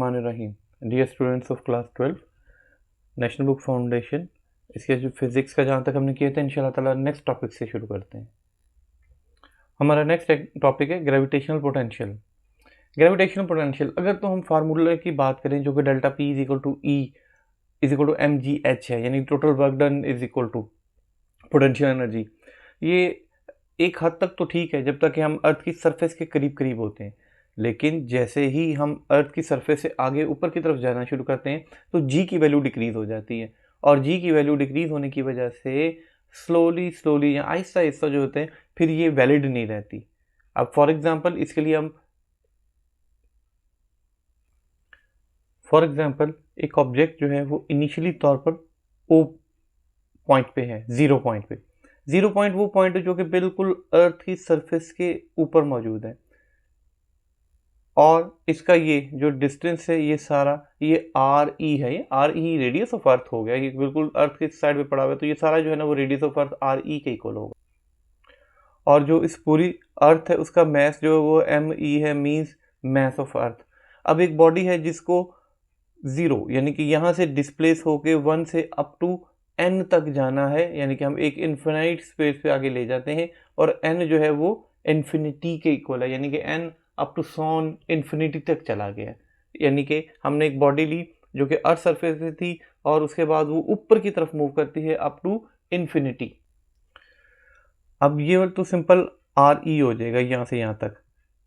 Rahim. Dear students of class 12 national book foundation, इसके जो physics का जहाँ तक हमने किया था, इंशाल्लाह ताला नेक्स्ट टॉपिक से शुरू करते हैं। हमारा नेक्स्ट टॉपिक है ग्रेविटेशनल पोटेंशियल। ग्रेविटेशनल पोटेंशियल अगर तो हम फार्मूले की बात करें जो कि delta P is equal to E is equal to M G H है, यानी total work done is equal to potential energy. ये एक हद तक तो ठीक है जब तक कि हम अर्थ की सरफेस के करीब करीब होते हैं, लेकिन जैसे ही हम अर्थ की सरफेस से आगे ऊपर की तरफ जाना शुरू करते हैं तो जी की वैल्यू डिक्रीज़ हो जाती है, और जी की वैल्यू डिक्रीज़ होने की वजह से स्लोली या आहिस्ता आहिस्ता जो होते हैं फिर ये वैलिड नहीं रहती। अब फॉर एग्जांपल इसके लिए हम एक ऑब्जेक्ट जो है वो इनिशियली तौर पर ओ पॉइंट पे है, ज़ीरो पॉइंट पे। ज़ीरो पॉइंट वो पॉइंट है जो कि बिल्कुल अर्थ की सरफेस के ऊपर मौजूद है, और इसका ये जो डिस्टेंस है ये सारा ये आर ई है, ये आर ई रेडियस ऑफ अर्थ हो गया, ये बिल्कुल अर्थ के साइड पे पड़ा हुआ है, तो ये सारा जो है ना वो radius of earth R E के इक्वल होगा। और जो इस पूरी अर्थ है उसका मैस जो है वो एम ई है, मीन्स मैस ऑफ अर्थ। अब एक बॉडी है जिसको ज़ीरो यानी कि यहाँ से डिस्प्लेस होके 1 से अप टू n तक जाना है, यानी कि हम एक इन्फिनाइट स्पेस पे आगे ले जाते हैं, और n जो है वो इन्फिनिटी के इक्वल है, यानी कि n up to so on infinity तक चला गया। यानी कि हमने एक बॉडी ली जो कि अर्थ सरफेस पे थी और उसके बाद वो ऊपर की तरफ मूव करती है अप टू इन्फिनिटी। अब ये तो सिंपल आर ई हो जाएगा यहाँ से यहाँ तक।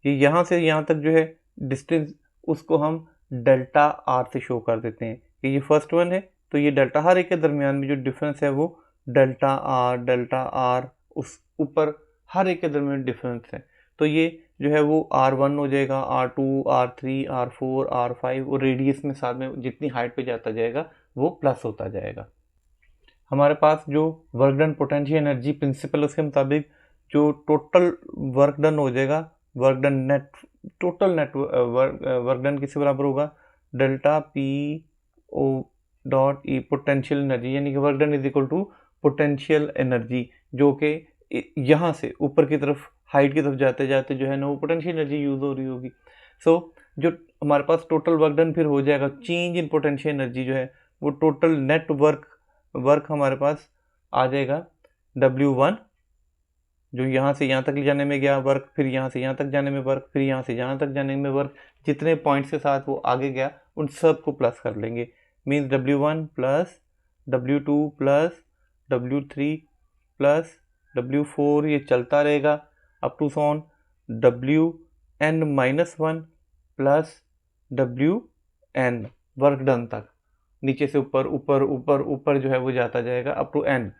ये यहाँ से यहाँ तक जो है डिस्टेंस उसको हम डेल्टा आर से शो कर देते हैं कि ये फर्स्ट वन है, तो ये डेल्टा हर एक के दरमियान में जो डिफरेंस है वो डेल्टा आर उस ऊपर हर एक के दरमियान डिफरेंस है, तो ये जो है वो R1 हो जाएगा, R2, R3, R4, R5, और रेडियस में साथ में जितनी हाइट पे जाता जाएगा वो प्लस होता जाएगा। हमारे पास जो work done potential energy principle उसके मुताबिक जो टोटल वर्क डन हो जाएगा, work done net, total net work done किसके बराबर होगा, delta P O dot E potential energy, यानी कि work done is equal to potential energy, जो कि यहाँ से ऊपर की तरफ हाइट की तरफ जाते जाते जो है ना वो पोटेंशियल एनर्जी यूज़ हो रही होगी। सो जो हमारे पास टोटल वर्क डन फिर हो जाएगा, चेंज इन पोटेंशियल एनर्जी जो है वो टोटल नेट वर्क हमारे पास आ जाएगा W1, जो यहाँ से यहाँ तक ले जाने में गया वर्क, फिर यहाँ से यहाँ तक जाने में वर्क, फिर यहाँ से यहाँ तक जाने में वर्क, जितने पॉइंट्स के साथ वो आगे गया उन सब को प्लस कर लेंगे, means W1 plus W2 plus W3 plus W4, ये चलता रहेगा up to so on WN-1 plus WN work done तक, नीचे से ऊपर ऊपर ऊपर ऊपर जो है वो जाता जाएगा अप टू n।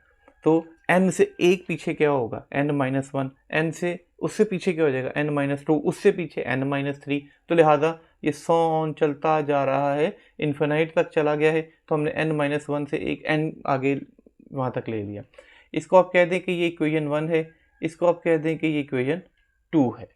तो n से एक पीछे क्या होगा N-1, n से उससे पीछे क्या हो जाएगा N-2, उससे पीछे N-3, तो लिहाजा ये सॉन चलता जा रहा है, इन्फिनाइट तक चला गया है, तो हमने N-1 से एक n आगे वहाँ तक ले लिया। इसको आप कह दें कि ये इक्वेशन 1 है, इसको आप कह दें कि ये इक्वेशन 2 है।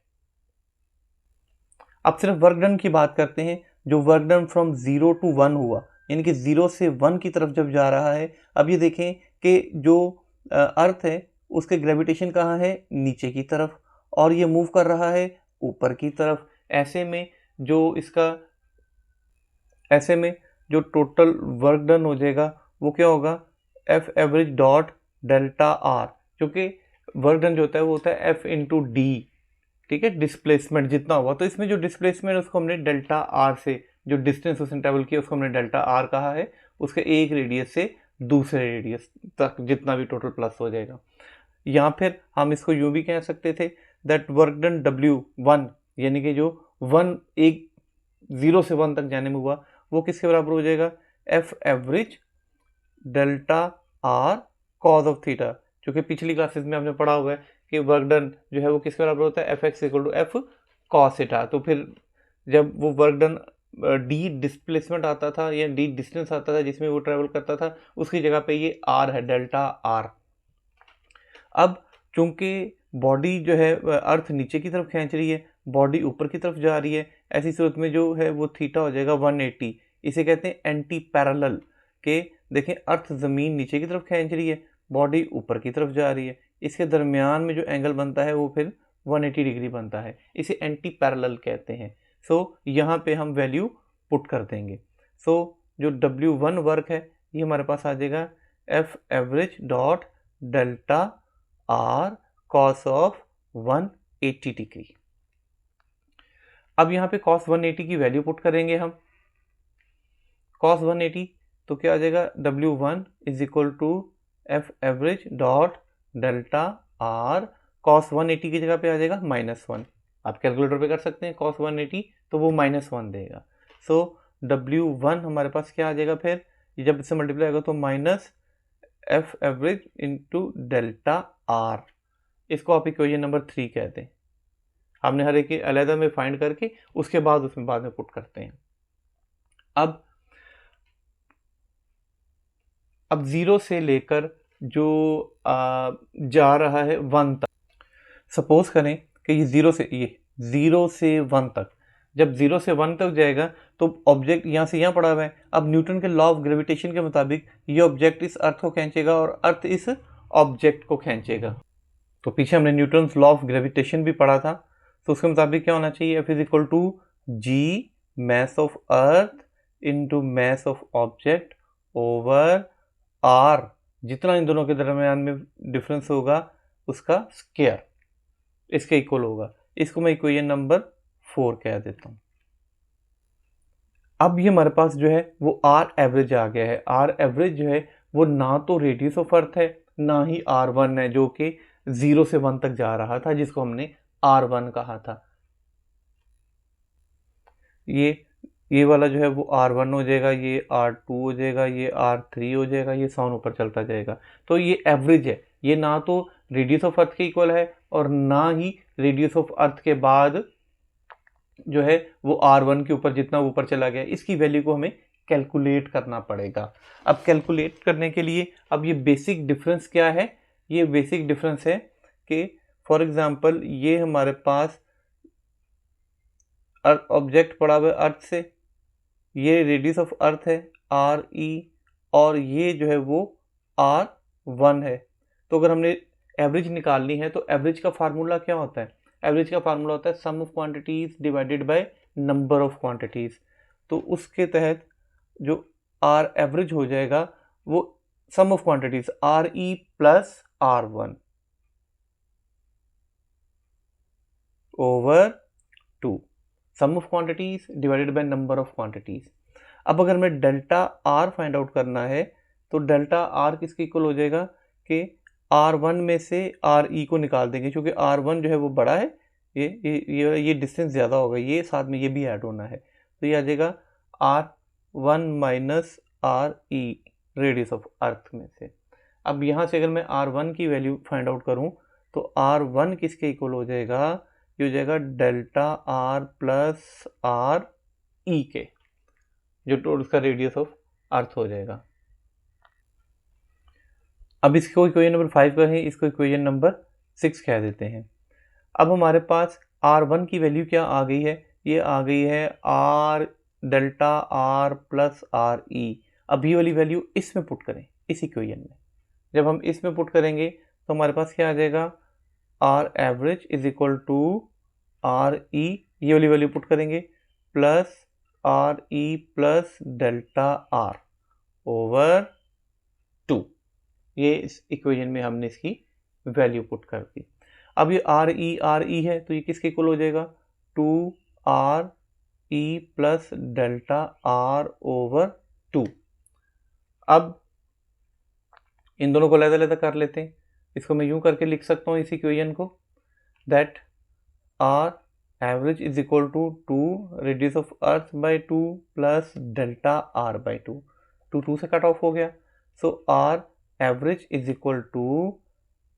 अब सिर्फ वर्क डन की बात करते हैं, जो वर्क डन फ्रॉम 0 to 1 हुआ, यानी कि 0 से 1 की तरफ जब जा रहा है। अब ये देखें कि जो अर्थ है उसके ग्रेविटेशन कहाँ है, नीचे की तरफ, और ये मूव कर रहा है ऊपर की तरफ। ऐसे में जो टोटल वर्क डन हो जाएगा वो क्या होगा, F average dot delta are, जो कि वर्क डन जो होता है वो होता है एफ इंटू डी, ठीक है, डिस्प्लेसमेंट जितना हुआ, तो इसमें जो डिस्प्लेसमेंट उसको हमने डेल्टा आर से, जो डिस्टेंस उसने ट्रेवल किया उसको हमने डेल्टा आर कहा है, उसके एक रेडियस से दूसरे रेडियस तक जितना भी टोटल प्लस हो जाएगा। या फिर हम इसको यूँ भी कह सकते थे दैट वर्क डन W1, यानी कि जो 0 से 1 तक जाने में हुआ वो किसके बराबर हो जाएगा, F average delta R cause of theta, जो कि पिछली क्लासेस में हमने पढ़ा हुआ है कि वर्क डन जो है वो किसके बराबर होता है, F X equal to F cos theta. तो फिर जब वो वर्क डन डी डिस्प्लेसमेंट आता था या डी डिस्टेंस आता था जिसमें वो ट्रेवल करता था, उसकी जगह पे ये आर है, डेल्टा आर। अब चूंकि बॉडी जो है अर्थ नीचे की तरफ खींच रही है, बॉडी ऊपर की तरफ जा रही है, ऐसी सूरत में जो है वो थीटा हो जाएगा 180। इसे कहते हैं एंटी पैरेलल, के देखें अर्थ ज़मीन नीचे की तरफ खींच रही है, बॉडी ऊपर की तरफ जा रही है, इसके दरमियान में जो एंगल बनता है वो फिर 180 डिग्री बनता है, इसे एंटी पैरेलल कहते हैं। सो यहाँ पे हम वैल्यू पुट कर देंगे। सो जो W1 वर्क है ये हमारे पास आ जाएगा F average dot delta are cos of 180 degree. अब यहाँ पे cos 180 की वैल्यू पुट करेंगे हम। cos 180 तो क्या आ जाएगा, W1 is equal to F average dot delta R, cos 180 की जगह पे आ जाएगा -1। आप कैलकुलेटर पे कर सकते हैं cos 180 तो वो -1 देगा। सो W1 हमारे पास क्या आ जाएगा, फिर जब इससे मल्टीप्लाई होगा तो minus F average into delta are. इसको आप इक्वेशन नंबर 3 कहते हैं। हमने हर एक अलग में फाइंड करके उसके बाद उसमें बाद में पुट करते हैं। अब 0 से लेकर जो जा रहा है 1 तक, सपोज करें कि ये 0 से 1 तक, जब 0 से 1 तक जाएगा तो ऑब्जेक्ट यहाँ से यहाँ पड़ा हुआ है। अब न्यूटन के लॉ ऑफ ग्रेविटेशन के मुताबिक ये ऑब्जेक्ट इस अर्थ को खींचेगा और अर्थ इस ऑब्जेक्ट को खींचेगा। तो पीछे हमने न्यूटन लॉ ऑफ ग्रेविटेशन भी पढ़ा था, तो उसके मुताबिक क्या होना चाहिए, F is equal to G mass of earth into mass of object over R, जितना इन दोनों के दरमियान में डिफरेंस होगा उसका स्क्वायर इसके इक्वल होगा। इसको मैं इक्वेशन नंबर 4 कह देता हूं। अब ये हमारे पास जो है वो आर एवरेज आ गया है। आर एवरेज जो है वो ना तो रेडियस ऑफ अर्थ है ना ही R1 है, जो कि 0 से 1 तक जा रहा था, जिसको हमने R1 कहा था। ये वाला जो है वो R1 हो जाएगा, ये R2 हो जाएगा, ये R3 हो जाएगा, ये साउंड ऊपर चलता जाएगा। तो ये एवरेज है, ये ना तो रेडियस ऑफ अर्थ के इक्वल है और ना ही रेडियस ऑफ अर्थ के बाद जो है वो R1 के ऊपर जितना ऊपर चला गया, इसकी वैल्यू को हमें कैलकुलेट करना पड़ेगा। अब कैलकुलेट करने के लिए अब ये बेसिक डिफरेंस क्या है, ये बेसिक डिफरेंस है कि फॉर एग्जांपल ये हमारे पास ऑब्जेक्ट पड़ा हुआ है अर्थ से, ये रेडियस ऑफ अर्थ है RE और ये जो है वो R1 है। तो अगर हमने एवरेज निकालनी है तो एवरेज का फार्मूला क्या होता है, एवरेज का फार्मूला होता है sum of quantities divided by number of quantities. तो उसके तहत जो R एवरेज हो जाएगा वो sum of quantities RE plus R1 over 2, sum of quantities divided by number of quantities. अब अगर हमें डेल्टा आर फाइंड आउट करना है तो डेल्टा आर किसके इक्वल हो जाएगा कि R1 में से RE को निकाल देंगे, क्योंकि R1 जो है वो बड़ा है, ये डिस्टेंस ज़्यादा होगा, ये साथ में ये भी ऐड होना है। तो ये आ जाएगा R1 minus RE radius of अर्थ में से। अब यहाँ से अगर मैं R1 की वैल्यू फाइंड आउट करूँ तो R1 किसके इक्वल हो जाएगा, ये हो जाएगा डेल्टा आर प्लस RE के, जो टोटल उसका रेडियस ऑफ अर्थ हो जाएगा। अब इसको इक्वेशन नंबर 5 का है, इसको इक्वेशन नंबर 6 कह देते हैं। अब हमारे पास R1 की वैल्यू क्या आ गई है, ये आ गई है R delta R plus RE। अब ये वाली वैल्यू इसमें पुट करें, इस इक्वेशन में। जब हम इसमें पुट करेंगे तो हमारे पास क्या आ जाएगा, R average is equal to RE, ये वाली वैल्यू पुट करेंगे, plus RE plus delta R over 2। ये इस इक्वेशन में हमने इसकी वैल्यू पुट कर दी। अब ये RE है तो ये किसके इक्वल हो जाएगा, 2RE plus delta R over 2। अब इन दोनों को अलग-अलग कर लेते हैं। इसको मैं यूं करके लिख सकता हूँ इस इक्वेशन को, that R average is equal to 2 radius of earth by 2 plus delta R by 2। 2 से कट ऑफ हो गया, so R average is equal to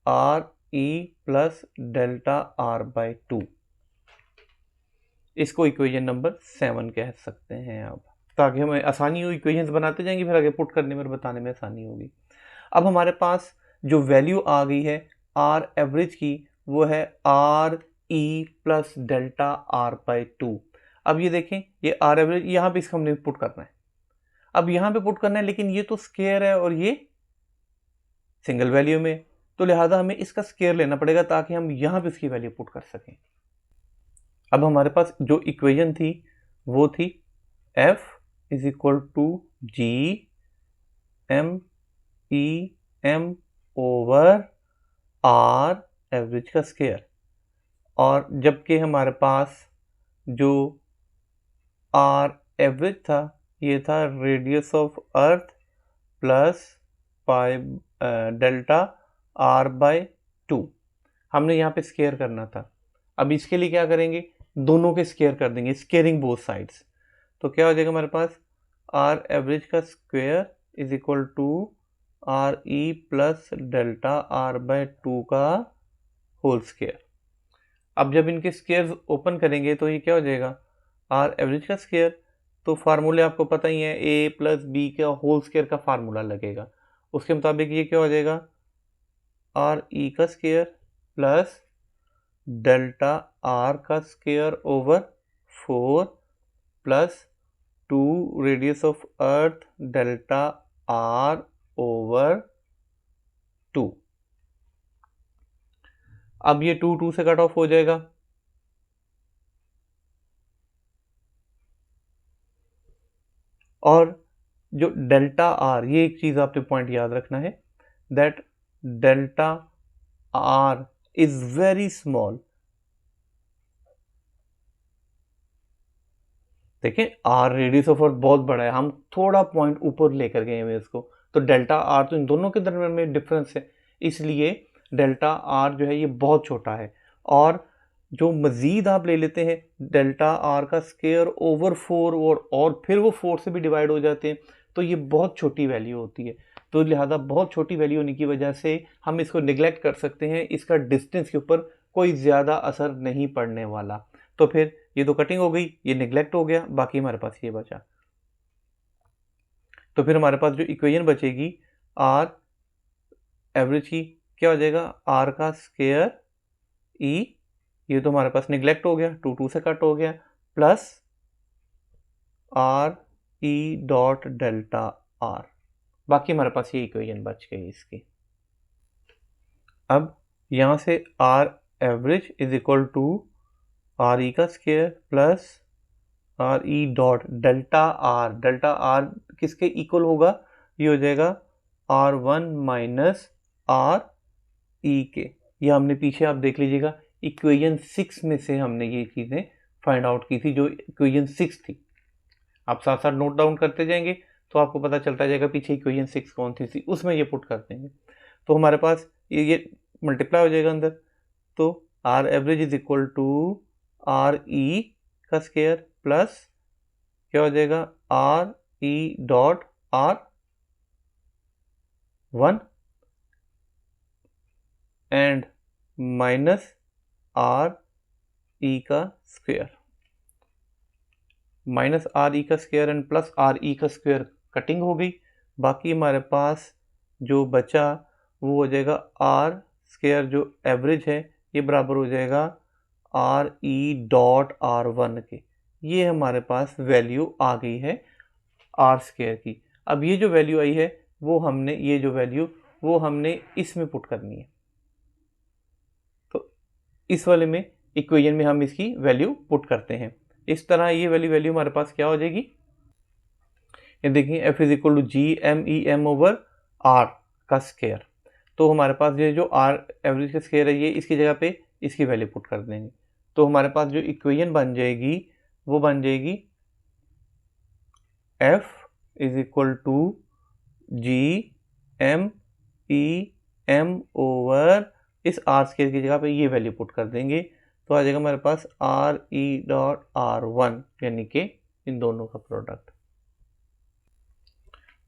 RE plus delta R by 2। इसको इक्वेशन नंबर 7 कह सकते हैं। अब ताकि हमें आसानी हो, इक्वेशंस बनाते जाएंगे फिर आगे पुट करने में बताने में आसानी होगी। अब हमारे पास जो वैल्यू आ गई है R एवरेज की वो है RE plus delta R by 2। अब ये देखें, ये R एवरेज यहाँ पे इसको हमने पुट करना है। अब यहाँ पे पुट करना है, लेकिन ये तो स्क्वायर है और ये सिंगल वैल्यू में, तो लिहाजा हमें इसका स्क्वायर लेना पड़ेगा ताकि हम यहाँ पे इसकी वैल्यू पुट कर सकें। अब हमारे पास जो इक्वेशन थी वो थी F is equal to G M E M over R average का स्क्वायर, और जबकि हमारे पास जो आर एवरेज था ये था radius of earth plus pi delta R by 2। हमने यहाँ पे स्केयर करना था। अब इसके लिए क्या करेंगे, दोनों के स्केयर कर देंगे, स्केयरिंग बोथ साइड्स। तो क्या हो जाएगा हमारे पास, आर एवरेज का square is equal to R E plus delta R by 2 का होल स्क्वायर। अब जब इनके स्क्वायर्स ओपन करेंगे तो ये क्या हो जाएगा, आर एवरेज का स्क्वायर, तो फार्मूले आपको पता ही है, ए प्लस बी का होल स्क्वायर का फार्मूला लगेगा, उसके मुताबिक ये क्या हो जाएगा, आर ई का स्क्वायर प्लस डेल्टा आर का square over 4 plus 2 radius of earth delta R over 2। अब ये 2 से कट ऑफ हो जाएगा, और जो डेल्टा आर, ये एक चीज आपने पॉइंट याद रखना है, that delta R is very small. देखिए आर रेडियस ऑफ अर्थ बहुत बड़ा है, हम थोड़ा पॉइंट ऊपर लेकर गए हैं इसको, तो डेल्टा आर तो इन दोनों के दरम्यान में डिफरेंस है, इसलिए डेल्टा आर जो है ये बहुत छोटा है। और जो मजीद आप ले लेते हैं डेल्टा आर का स्क्वायर ओवर 4 और फिर वो 4 से भी डिवाइड हो जाते हैं, तो ये बहुत छोटी वैल्यू होती है। तो लिहाजा बहुत छोटी वैल्यू होने की वजह से हम इसको निगलेक्ट कर सकते हैं, इसका डिस्टेंस के ऊपर कोई ज़्यादा असर नहीं पड़ने वाला। तो फिर ये तो कटिंग हो गई, ये निगलेक्ट हो गया, बाकी हमारे पास ये बचा। तो फिर हमारे पास जो इक्वेशन बचेगी आर एवरेज की, क्या हो जाएगा, आर का स्क्वायर ई, ये तो हमारे पास निगलेक्ट हो गया, 2 से कट हो गया, plus R E dot delta are, बाकी हमारे पास ये इक्वेशन बच गई इसकी। अब यहाँ से R average is equal to R E का square plus R E dot delta R किसके इक्वल होगा, ये हो जाएगा R1 माइनस आर ई के। ये हमने पीछे आप देख लीजिएगा इक्वेशन 6 में से हमने ये चीज़ें फाइंड आउट की थी, जो इक्वेशन 6 थी। आप साथ साथ नोट डाउन करते जाएंगे तो आपको पता चलता जाएगा पीछे इक्वेशन 6 कौन थी, उसमें ये पुट कर देंगे तो हमारे पास ये मल्टीप्लाई हो जाएगा अंदर। तो R average is equal to R E का स्क्वायर प्लस क्या हो जाएगा, R E dot R 1 and minus R E का स्क्वायर, माइनस आर ई का square and plus R E का स्क्वायर कटिंग हो गई। बाकी हमारे पास जो बचा वो हो जाएगा आर स्क्वायर जो एवरेज है ये बराबर हो जाएगा आर ई डॉट आर 1 के। ये हमारे पास वैल्यू आ गई है आर स्क्वायर की। अब ये जो वैल्यू आई है वो हमने इसमें पुट करनी है। तो इस वाले में इक्वेशन में हम इसकी वैल्यू पुट करते हैं। इस तरह ये वैल्यू हमारे पास क्या हो जाएगी, ये देखिए F is equal to G M E M over R का स्क्वायर। तो हमारे पास ये जो आर एवरेज का स्क्वायर है ये इसकी जगह पे इसकी वैल्यू पुट कर देंगे। तो हमारे पास जो इक्वेशन बन जाएगी वो बन जाएगी F is equal to G M E M over इस आर स्क्वायर की जगह पे ये वैल्यू पुट कर देंगे तो आ जाएगा हमारे पास आर ई डॉट आर 1 यानी कि इन दोनों का प्रोडक्ट।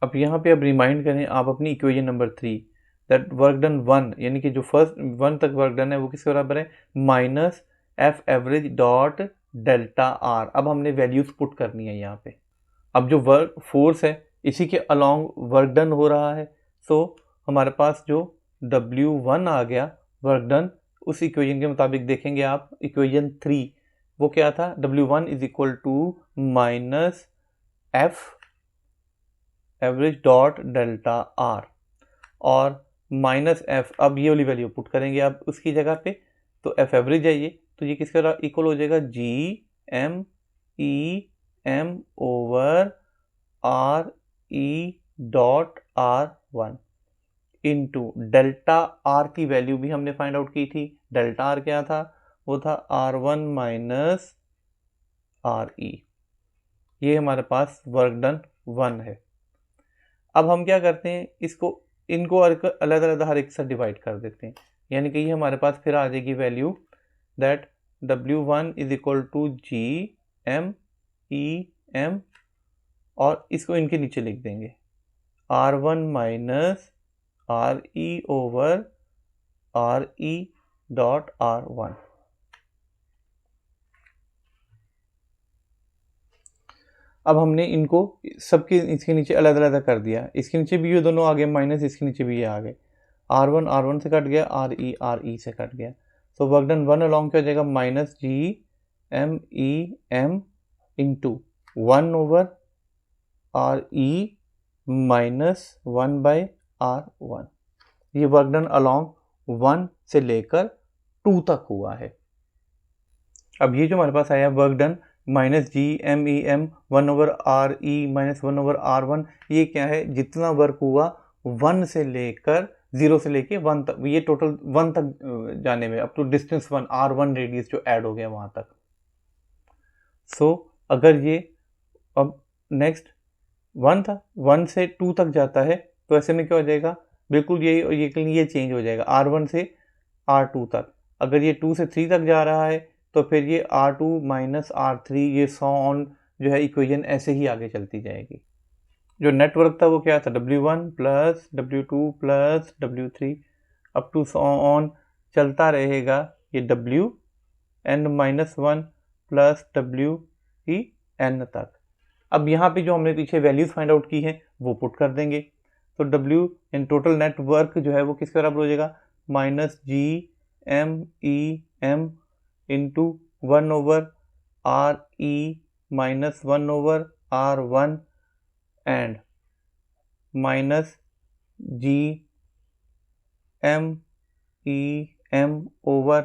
अब यहाँ पे अब रिमाइंड करें आप अपनी equation number 3 that work done 1 यानी कि जो फर्स्ट 1 तक वर्क डन है वो किसके बराबर है, minus F average dot delta are. अब हमने वैल्यूज पुट करनी है यहाँ पे। अब जो वर्क फोर्स है इसी के अलॉन्ग वर्क डन हो रहा है, सो हमारे पास जो W1 आ गया वर्क डन, उस इक्वेशन के मुताबिक देखेंगे आप इक्वेशन 3 वो क्या था, W1 is equal to minus F average dot delta R और माइनस एफ। अब ये वाली वैल्यू पुट करेंगे आप उसकी जगह पे, तो एफ एवरेज है ये, तो ये किसका इक्वल हो जाएगा, G M E M over R E dot R one into delta R की वैल्यू भी हमने फाइंड आउट की थी। डेल्टा आर क्या था? वो था R one minus R E. ये हमारे पास वर्क डन 1 है। अब हम क्या करते हैं, इनको अलग अलग हर एक से डिवाइड कर देते हैं, यानी कि ये हमारे पास फिर आ जाएगी value that W1 is equal to G M E M, और इसको इनके नीचे लिख देंगे R1 minus R E over R E dot R1। अब हमने इनको सबके इसके नीचे अलग अलग कर दिया, इसके नीचे भी ये दोनों आ गए माइनस, इसके नीचे भी ये आ गए। R1 से कट गया, आर ई से कट गया। सो वर्क डन 1 अलॉन्ग क्या हो जाएगा? Minus G M E M into 1 over R E minus 1 by R1। ये वर्क डन अलॉन्ग 1 से लेकर 2 तक हुआ है। अब ये जो हमारे पास आया work done minus G M E M 1 over R E minus 1 over R1, ये क्या है? जितना वर्क हुआ 1 से लेकर 0 से लेके 1 तक, ये टोटल 1 तक जाने में, up to distance 1, R1 radius जो ऐड हो गया वहां तक। सो अगर ये अब नेक्स्ट 1 था, 1 से 2 तक जाता है, तो ऐसे में क्या हो जाएगा? बिल्कुल ये चेंज हो जाएगा R1 से R2 तक। अगर ये 2 से 3 तक जा रहा है तो फिर ये R2 माइनस R3, ये सो ऑन जो है इक्वेशन ऐसे ही आगे चलती जाएगी। जो नेटवर्क था वो क्या था? W1 plus W2 plus W3 up to so on चलता रहेगा ये WN माइनस 1 प्लस WN तक। अब यहाँ पे जो हमने पीछे वैल्यूज फाइंड आउट की हैं वो पुट कर देंगे, तो W इन टोटल नेटवर्क जो है वो किसके बराबर हो जाएगा? Minus G M E M into 1 over R E minus 1 over R1 and minus G M E M over,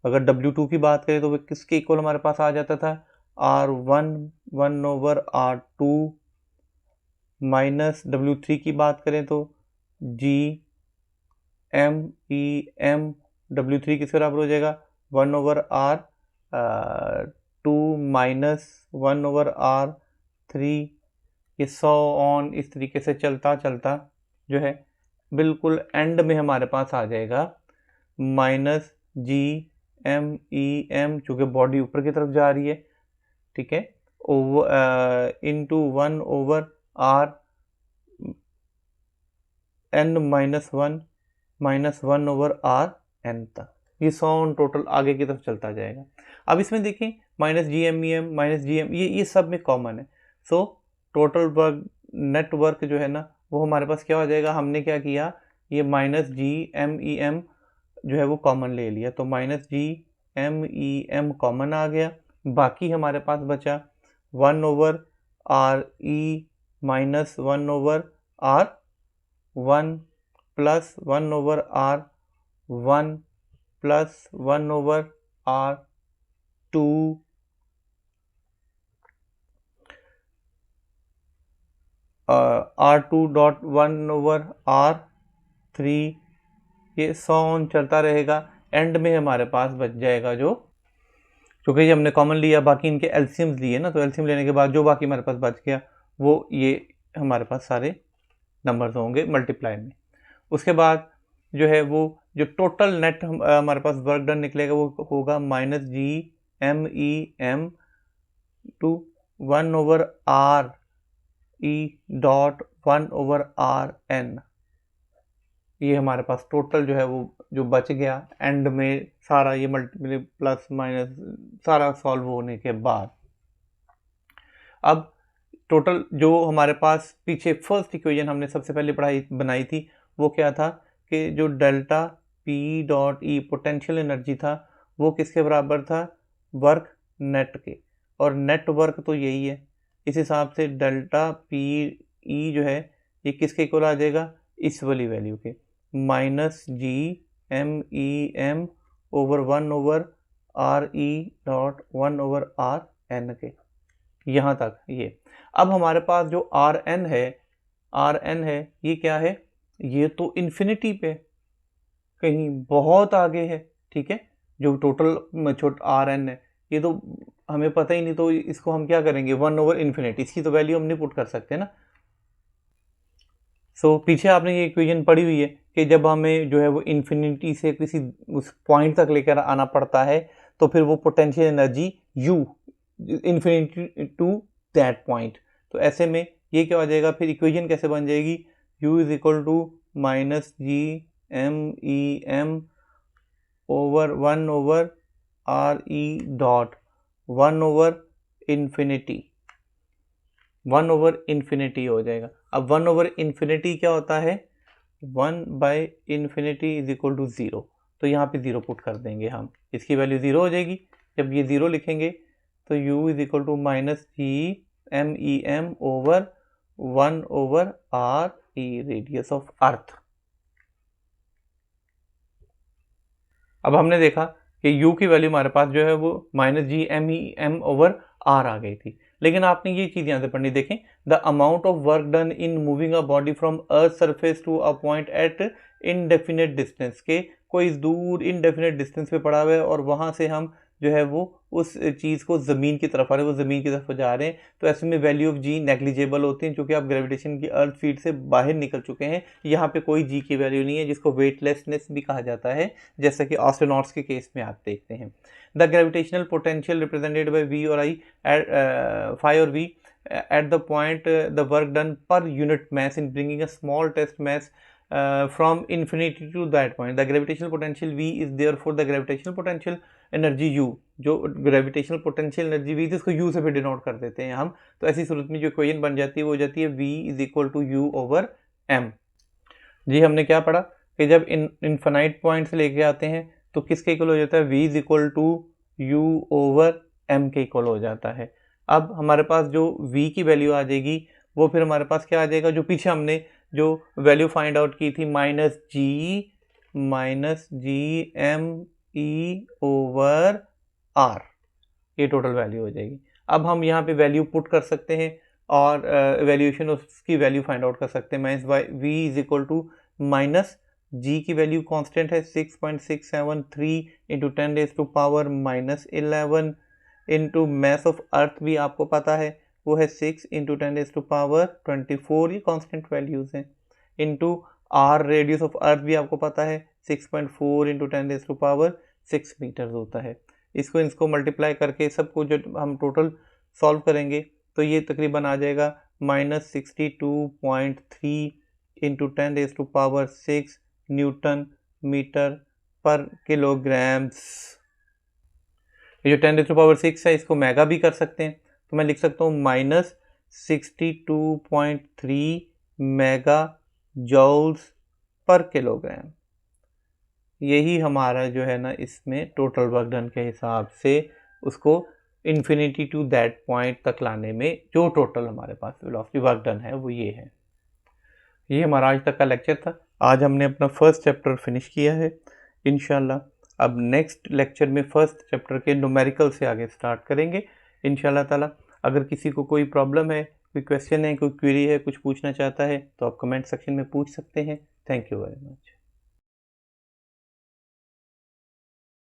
अगर W2 की बात करें तो वो किसके इक्वल हमारे पास आ जाता था? R1 1 over R2 minus W3 की बात करें तो जी एम ई एम, W3 किसके बराबर हो जाएगा? 1 over R2 minus 1 over R3, ये सो ऑन इस तरीके से चलता चलता जो है बिल्कुल एंड में हमारे पास आ जाएगा minus G M E M, चूँकि बॉडी ऊपर की तरफ जा रही है, ठीक है, over into 1 over R N minus 1 over R N तक, ये सो ऑन टोटल आगे की तरफ चलता जाएगा। अब इसमें देखिए minus G M E M minus G M, ये सब में कॉमन है। सो टोटल वर्क नेटवर्क जो है ना वो हमारे पास क्या हो जाएगा? हमने क्या किया, ये minus G M E M जो है वो कॉमन ले लिया, तो minus G M E M common आ गया। बाकी हमारे पास बचा 1 over R E minus 1 over R 1 plus 1 over R 1 plus 1 over R 2 R2 dot 1 over R3, ये सो ऑन चलता रहेगा। एंड में हमारे पास बच जाएगा जो, क्योंकि ये हमने कॉमन लिया, बाकी इनके एलसीएम्स लिए ना, तो एलसीएम लेने के बाद जो बाकी हमारे पास बच गया वो ये हमारे पास सारे नंबर्स होंगे मल्टीप्लाई में। उसके बाद जो है वो जो टोटल नेट हमारे पास वर्क डन निकलेगा वो होगा minus G M E M to 1 over R E dot 1 over R N. ये हमारे पास टोटल जो है वो जो बच गया एंड में सारा ये मल्टीप्लाई प्लस माइनस सारा सॉल्व होने के बाद। अब टोटल जो हमारे पास पीछे फर्स्ट इक्वेशन हमने सबसे पहले बनाई थी वो क्या था कि जो delta P dot E potential energy था वो किसके बराबर था? वर्क नेट के, और नेट वर्क तो यही है। इस हिसाब से डेल्टा पी ई जो है ये किसके इक्वल आ जाएगा? इस वाली वैल्यू के, minus G M E M over 1 over R E dot 1 over R N के। यहाँ तक ये। अब हमारे पास जो आर एन है ये क्या है, ये तो इन्फिनिटी पे कहीं बहुत आगे है, ठीक है। जो टोटल छोटा आर एन है ये तो हमें पता ही नहीं, तो इसको हम क्या करेंगे, 1/इन्फिनिटी, इसकी तो वैल्यू हम नहीं पुट कर सकते ना। सो पीछे आपने ये इक्वेशन पढ़ी हुई है कि जब हमें जो है वो इन्फिनिटी से किसी उस पॉइंट तक लेकर आना पड़ता है तो फिर वो potential energy U infinity to that point, तो ऐसे में ये क्या हो जाएगा, फिर इक्वेशन कैसे बन जाएगी, u is equal to minus G M E M over 1/r/e dot 1/इन्फिनिटी हो जाएगा। अब 1/इन्फिनिटी क्या होता है, 1/इन्फिनिटी इज इक्वल टू 0, तो यहाँ पे 0 पुट कर देंगे हम, इसकी वैल्यू 0 हो जाएगी। जब ये 0 लिखेंगे तो u is equal to minus G M E M over 1/r/e radius of earth. अब हमने देखा कि u की वैल्यू हमारे पास जो है वो minus G M E M over R आ गई थी, लेकिन आपने ये चीज यहां से पढ़नी, देखें the amount of work done in moving a body from earth surface to a point at indefinite distance, के कोई दूर इनडेफिनेट डिस्टेंस पे पड़ा हुआ है और वहां से हम जो है वो उस चीज़ को ज़मीन की तरफ आ रहे हैं, वो ज़मीन की तरफ जा रहे हैं, तो ऐसे में वैल्यू ऑफ जी नेग्लिजिबल होती है, क्योंकि आप ग्रेविटेशन की अर्थ फील्ड से बाहर निकल चुके हैं। यहाँ पे कोई जी की वैल्यू नहीं है, जिसको वेटलेसनेस भी कहा जाता है, जैसा कि एस्ट्रोनॉट्स के केस में आप देखते हैं। The gravitational potential represented by V और आई फाई और V at the point the work done per unit mass in bringing a small test mass from infinity to that point. The gravitational potential V is therefore the gravitational potential energy U, जो gravitational potential energy V इसको U से भी denote कर देते हैं हम। तो ऐसी सूरत में जो इक्वेशन बन जाती है वो हो जाती है V is equal to U over M। जी हमने क्या पढ़ा कि जब इनफाइनाइट पॉइंट से लेके आते हैं तो किसके इक्वल हो जाता है, V is equal to U over M के इक्वल हो जाता है। अब हमारे पास जो v की वैल्यू आ जाएगी वो फिर हमारे पास क्या आ जाएगा, जो पीछे हमने जो वैल्यू फाइंड आउट की थी minus G M E over R, ये टोटल वैल्यू हो जाएगी। अब हम यहाँ पे वैल्यू पुट कर सकते हैं और वैल्यूएशन उसकी वैल्यू फाइंड आउट कर सकते हैं। Minus by v is equal to minus G की वैल्यू कांस्टेंट है 6.673 into 10⁻⁻11 into mass of earth भी आपको पता है वो है 6 इंटू 10⁻24, ये कांस्टेंट वैल्यूज हैं, into R radius of earth भी आपको पता है 6.4 इंटू 10⁻6 मीटर्स होता है। इसको मल्टीप्लाई करके सबको जो हम टोटल सॉल्व करेंगे तो ये तकरीबन आ जाएगा -62.3 इंटू 10⁻6 न्यूटन मीटर पर किलोग्राम्स। ये जो 10⁻6 है इसको मेगा भी कर सकते हैं, तो मैं लिख सकता हूँ -62.3 मेगा जॉल्स पर किलोग्राम। यही हमारा जो है ना इसमें टोटल वर्क डन के हिसाब से उसको इन्फिनिटी टू दैट पॉइंट तक लाने में जो टोटल हमारे पास वेलोसिटी वर्क डन है वो ये है। ये हमारा आज तक का लेक्चर था। आज हमने अपना फर्स्ट चैप्टर फिनिश किया है। इंशाल्लाह अब नेक्स्ट लेक्चर में फर्स्ट चैप्टर के न्यूमेरिकल से आगे स्टार्ट करेंगे इंशाल्लाह ताला। अगर किसी को कोई प्रॉब्लम है, कोई क्वेश्चन है, कोई क्वेरी है, कुछ पूछना चाहता है तो आप कमेंट सेक्शन में पूछ सकते हैं। Thank you very much.